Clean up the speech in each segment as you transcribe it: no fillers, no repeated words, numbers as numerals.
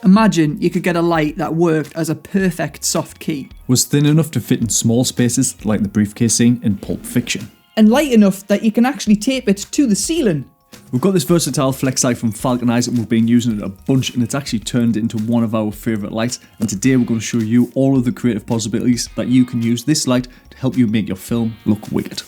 Imagine you could get a light that worked as a perfect soft key. Was thin enough to fit in small spaces like the briefcase scene in Pulp Fiction. And light enough that you can actually tape it to the ceiling. We've got this versatile flex light from Falcon Eyes and we've been using it a bunch, and it's actually turned into one of our favourite lights. And today we're going to show you all of the creative possibilities that you can use this light to help you make your film look wicked.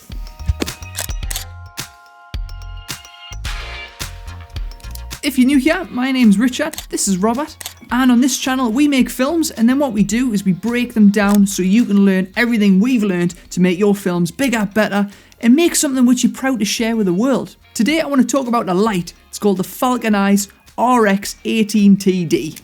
If you're new here, my name's Richard, this is Robert, and on this channel we make films, and then what we do is we break them down so you can learn everything we've learned to make your films bigger, better, and make something which you're proud to share with the world. Today I want to talk about a light. It's called the Falcon Eyes RX-18TD.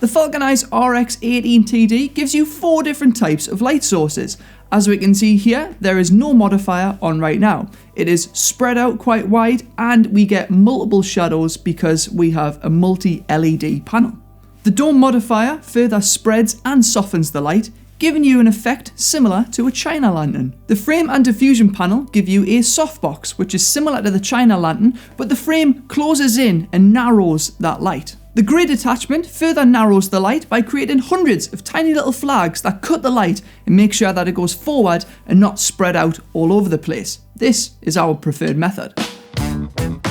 The Falcon Eyes RX-18TD gives you 4 different types of light sources. As we can see here, there is no modifier on right now. It is spread out quite wide and we get multiple shadows because we have a multi-LED panel. The dome modifier further spreads and softens the light, giving you an effect similar to a China lantern. The frame and diffusion panel give you a softbox, which is similar to the China lantern, but the frame closes in and narrows that light. The grid attachment further narrows the light by creating hundreds of tiny little flags that cut the light and make sure that it goes forward and not spread out all over the place. This is our preferred method.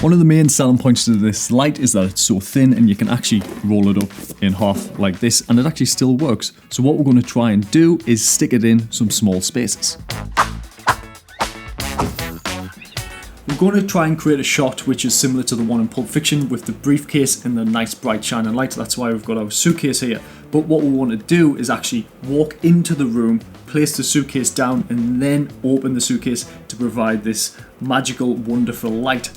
One of the main selling points to this light is that it's so thin and you can actually roll it up in half like this and it actually still works. So what we're going to try and do is stick it in some small spaces. We're going to try and create a shot which is similar to the one in Pulp Fiction with the briefcase and the nice bright shining light. That's why we've got our suitcase here. But what we want to do is actually walk into the room, place the suitcase down and then open the suitcase to provide this magical, wonderful light.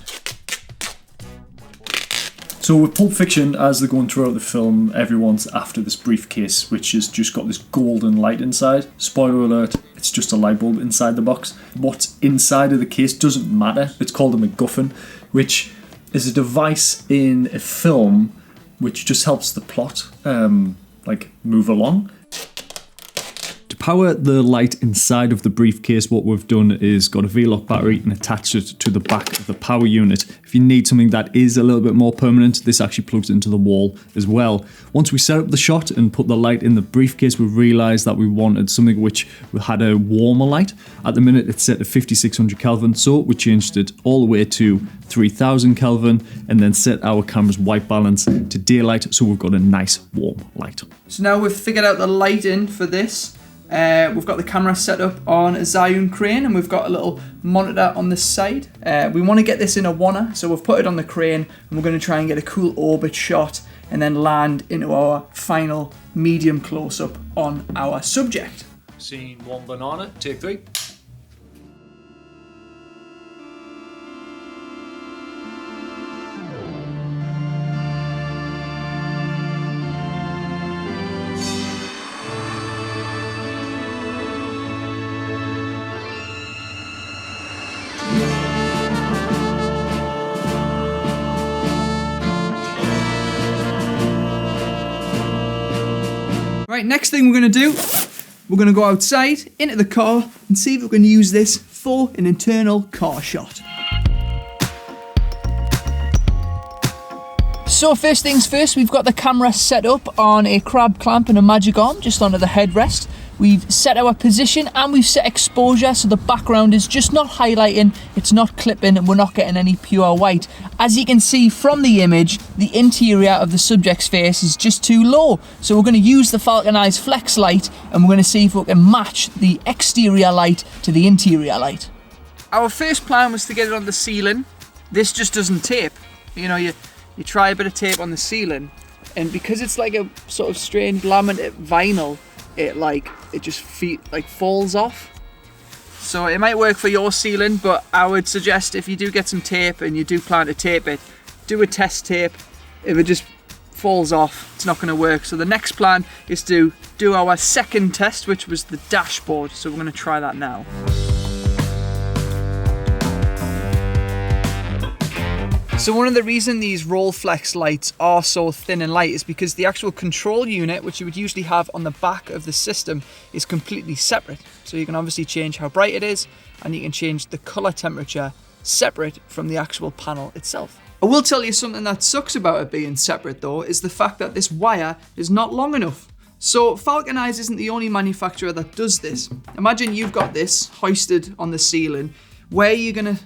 So with Pulp Fiction, as they're going throughout the film, everyone's after this briefcase, which has just got this golden light inside. Spoiler alert, it's just a light bulb inside the box. What's inside of the case doesn't matter. It's called a MacGuffin, which is a device in a film which just helps the plot move along. To power the light inside of the briefcase, what we've done is got a V-lock battery and attached it to the back of the power unit. If you need something that is a little bit more permanent, this actually plugs into the wall as well. Once we set up the shot and put the light in the briefcase, we realised that we wanted something which had a warmer light. At the minute it's set at 5600 Kelvin, so we changed it all the way to 3000 Kelvin and then set our camera's white balance to daylight, so we've got a nice warm light. So now we've figured out the lighting for this. We've got the camera set up on a Zhiyun crane and we've got a little monitor on the side. We want to get this in a wanna, so we've put it on the crane and we're going to try and get a cool orbit shot and then land into our final medium close-up on our subject. Scene 1 banana, take 3. Right, next thing we're going to do, we're going to go outside into the car and see if we can use this for an internal car shot. So first things first, we've got the camera set up on a crab clamp and a magic arm just onto the headrest. We've set our position and we've set exposure so the background is just not highlighting, it's not clipping, and we're not getting any pure white. As you can see from the image, the interior of the subject's face is just too low. So we're going to use the Falcon Eyes flex light and we're going to see if we can match the exterior light to the interior light. Our first plan was to get it on the ceiling. This just doesn't tape. You know, you try a bit of tape on the ceiling and because it's like a sort of strange laminate vinyl, it just falls off. So it might work for your ceiling, but I would suggest if you do get some tape and you do plan to tape it, do a test tape. If it just falls off, it's not going to work. So the next plan is to do our second test, which was the dashboard. So we're going to try that now. So one of the reasons these Rolleiflex lights are so thin and light is because the actual control unit, which you would usually have on the back of the system, is completely separate. So you can obviously change how bright it is, and you can change the color temperature separate from the actual panel itself. I will tell you something that sucks about it being separate though, is the fact that this wire is not long enough. So Falcon Eyes isn't the only manufacturer that does this. Imagine you've got this hoisted on the ceiling. Where are you gonna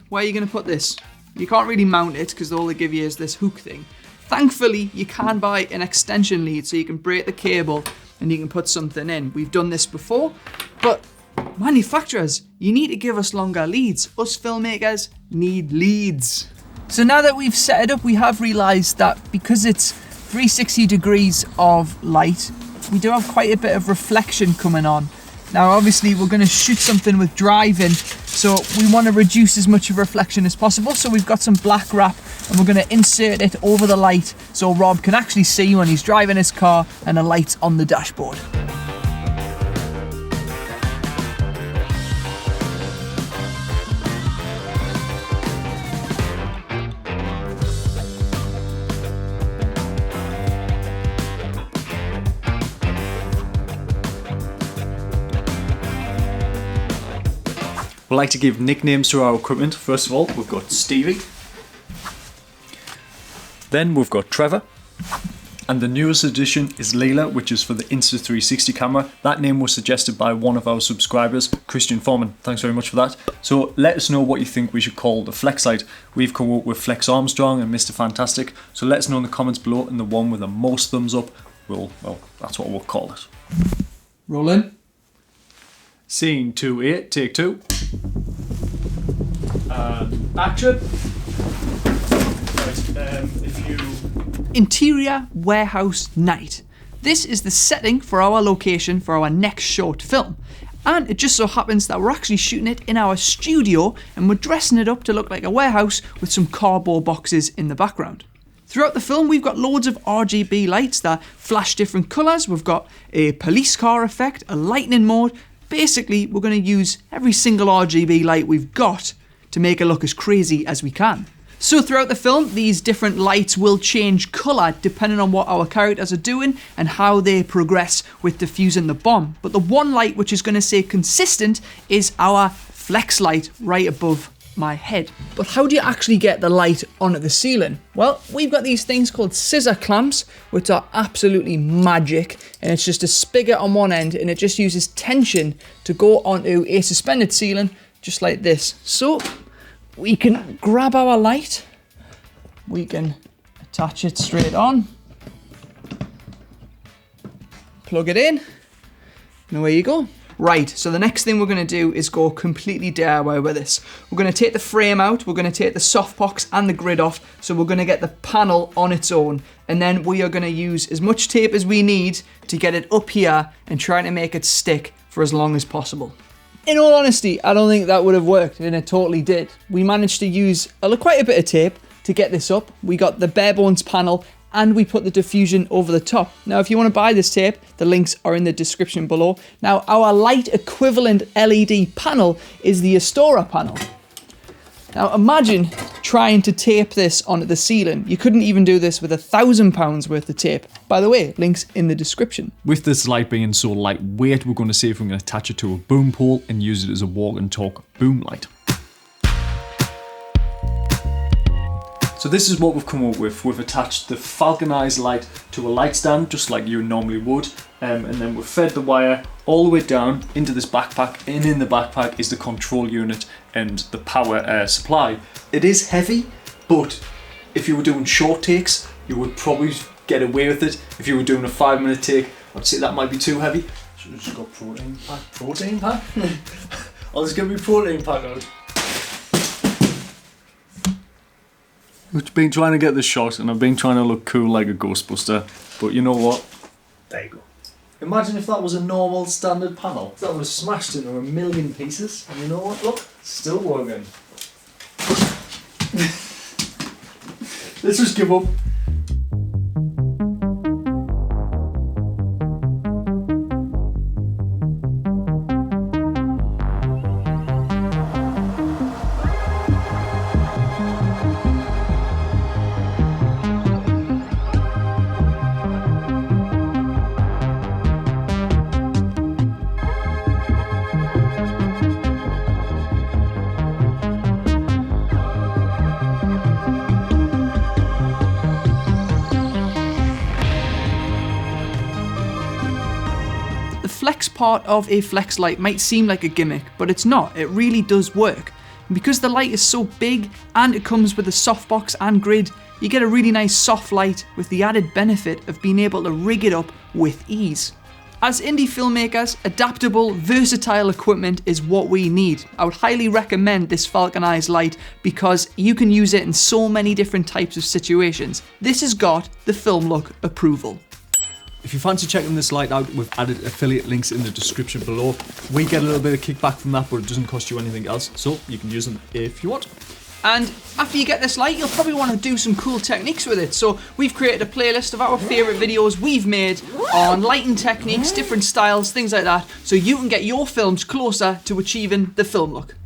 put this? You can't really mount it because all they give you is this hook thing. Thankfully, you can buy an extension lead so you can break the cable and you can put something in. We've done this before, but manufacturers, you need to give us longer leads. Us filmmakers need leads. So now that we've set it up, we have realized that because it's 360 degrees of light, we do have quite a bit of reflection coming on. Now obviously we're going to shoot something with driving, so we want to reduce as much of reflection as possible. So we've got some black wrap and we're going to insert it over the light so Rob can actually see when he's driving his car and the light's on the dashboard. We like to give nicknames to our equipment. First of all, we've got Stevie. Then we've got Trevor. And the newest addition is Leila, which is for the Insta360 camera. That name was suggested by one of our subscribers, Christian Foreman. Thanks very much for that. So let us know what you think we should call the Flex light. We've come up with Flex Armstrong and Mr. Fantastic. So let us know in the comments below, and the one with the most thumbs up, well, that's what we'll call it. Roll in. Scene 2-8, take 2. Action. Interior warehouse night. This is the setting for our location for our next short film. And it just so happens that we're actually shooting it in our studio and we're dressing it up to look like a warehouse with some cardboard boxes in the background. Throughout the film, we've got loads of RGB lights that flash different colours. We've got a police car effect, a lightning mode. Basically, we're going to use every single RGB light we've got to make it look as crazy as we can. So throughout the film, these different lights will change colour depending on what our characters are doing and how they progress with defusing the bomb. But the one light which is going to stay consistent is our flex light right above my head. But how do you actually get the light onto the ceiling? Well, we've got these things called scissor clamps, which are absolutely magic, and it's just a spigot on one end and it just uses tension to go onto a suspended ceiling just like this. So we can grab our light, we can attach it straight on, plug it in, and away you go. Right, so the next thing we're going to do is go completely DIY with this. We're going to take the frame out, we're going to take the softbox and the grid off, so we're going to get the panel on its own, and then we are going to use as much tape as we need to get it up here and try to make it stick for as long as possible. In all honesty, I don't think that would have worked, and it totally did. We managed to use quite a bit of tape to get this up. We got the bare bones panel and we put the diffusion over the top. Now, if you want to buy this tape, the links are in the description below. Now, our light equivalent LED panel is the Astora panel. Now, imagine trying to tape this onto the ceiling. You couldn't even do this with £1,000 worth of tape. By the way, links in the description. With this light being so lightweight, we're going to see if we can attach it to a boom pole and use it as a walk and talk boom light. So this is what we've come up with. We've attached the Falcon Eyes light to a light stand, just like you normally would, and then we've fed the wire all the way down into this backpack, and in the backpack is the control unit and the power supply. It is heavy, but if you were doing short takes, you would probably get away with it. If you were doing a 5-minute take, I'd say that might be too heavy. So we've just got protein pack? I'll just get my protein pack out. I've been trying to get the shot and I've been trying to look cool like a Ghostbuster, but you know what? There you go. Imagine if that was a normal standard panel. That was smashed into a million pieces, and you know what? Look, still working. Let's just give up. flex part of a flex light might seem like a gimmick, but it's not. It really does work. And because the light is so big and it comes with a softbox and grid, you get a really nice soft light with the added benefit of being able to rig it up with ease. As indie filmmakers, adaptable, versatile equipment is what we need. I would highly recommend this Falcon Eyes light because you can use it in so many different types of situations. This has got the Film Look approval. If you fancy checking this light out, we've added affiliate links in the description below. We get a little bit of kickback from that, but it doesn't cost you anything else, so you can use them if you want. And after you get this light, you'll probably want to do some cool techniques with it. So we've created a playlist of our favourite videos we've made on lighting techniques, different styles, things like that, so you can get your films closer to achieving the film look.